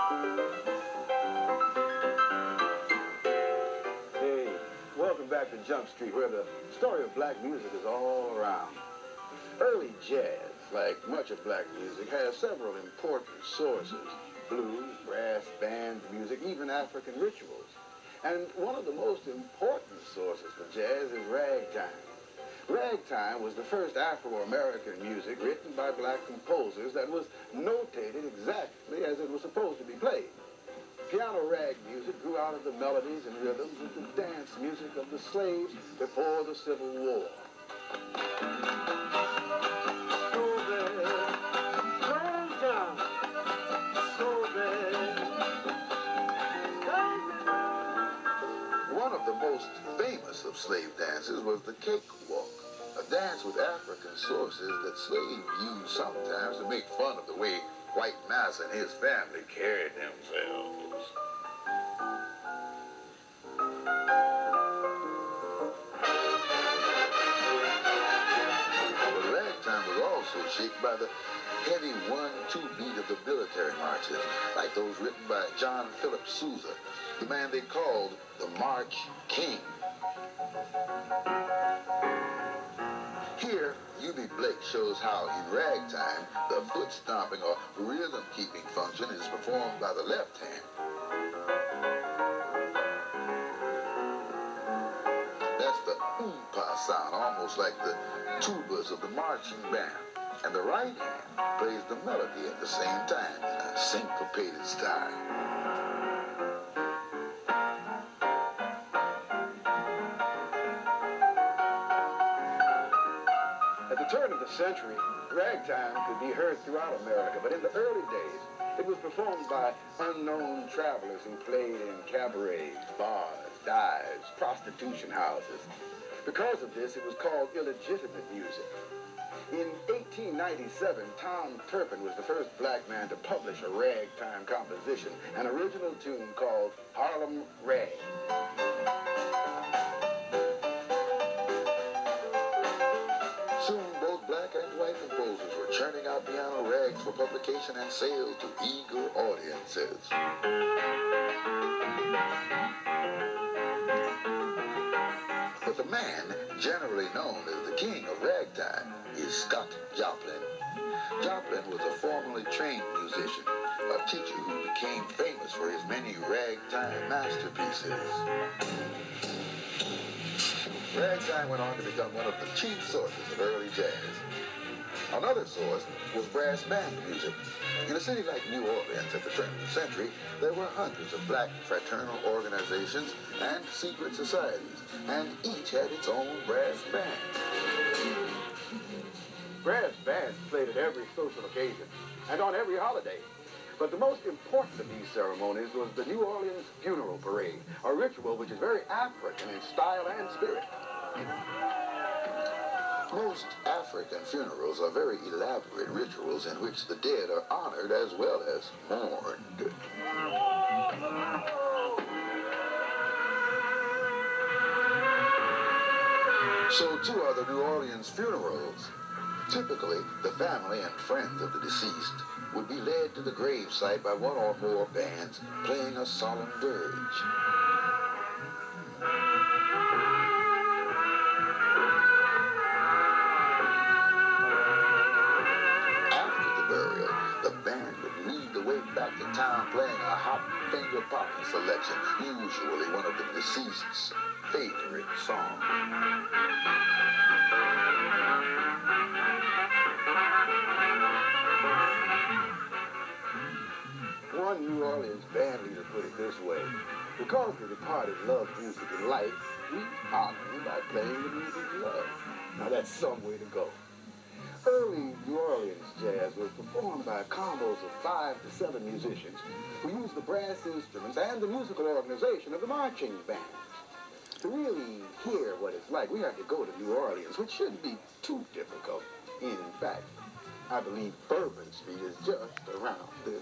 Hey, welcome back to Jumpstreet, where the story of black music is all around. Early jazz, like much of black music, has several important sources: blues, brass, band music, even African rituals. And one of the most important sources for jazz is ragtime. Ragtime was the first Afro-American music written by black composers that was notated exactly as it was supposed to be played. Piano rag music grew out of the melodies and rhythms of the dance music of the slaves before the Civil War. One of the most famous of slave dances was the cakewalk, a dance with African sources that slaves used sometimes to make fun of the way white Massa and his family carried themselves. But ragtime was also shaped by the heavy 1-2 beat of the military marches, like those written by John Philip Sousa, the man they called the March King. Here, U.B. Blake shows how in ragtime, the foot stomping or rhythm-keeping function is performed by the left hand. That's the oompa sound, almost like the tubas of the marching band. And the right hand plays the melody at the same time in a syncopated style. At the turn of the century, ragtime could be heard throughout America, but in the early days, it was performed by unknown travelers who played in cabarets, bars, dives, prostitution houses. Because of this, it was called illegitimate music. In 1897, Tom Turpin was the first black man to publish a ragtime composition, an original tune called Harlem Rag. Soon, both black and white composers were churning out piano rags for publication and sale to eager audiences. But the man generally known as the king of ragtime is Scott Joplin. Joplin was a formally trained musician, a teacher who became famous for his many ragtime masterpieces. Ragtime went on to become one of the chief sources of early jazz. Another source was brass band music. In a city like New Orleans at the turn of the century, there were hundreds of black fraternal organizations and secret societies, and each had its own brass band. Brass bands played at every social occasion and on every holiday. But the most important of these ceremonies was the New Orleans funeral parade, a ritual which is very African in style and spirit. Most African funerals are very elaborate rituals in which the dead are honored as well as mourned. So too are the New Orleans funerals. Typically, the family and friends of the deceased would be led to the gravesite by one or more bands playing a solemn dirge. After the burial, the band would lead the way back to town playing a hot finger popping selection, usually one of the deceased's favorite songs. One New Orleans band leader put it this way: because the departed loved music in life, we honor him by playing the music he loved. Now that's some way to go. Early New Orleans jazz was performed by combos of 5 to 7 musicians who used the brass instruments and the musical organization of the marching bands. To really hear what it's like, we have to go to New Orleans, which shouldn't be too difficult. In fact, I believe Bourbon Street is just around this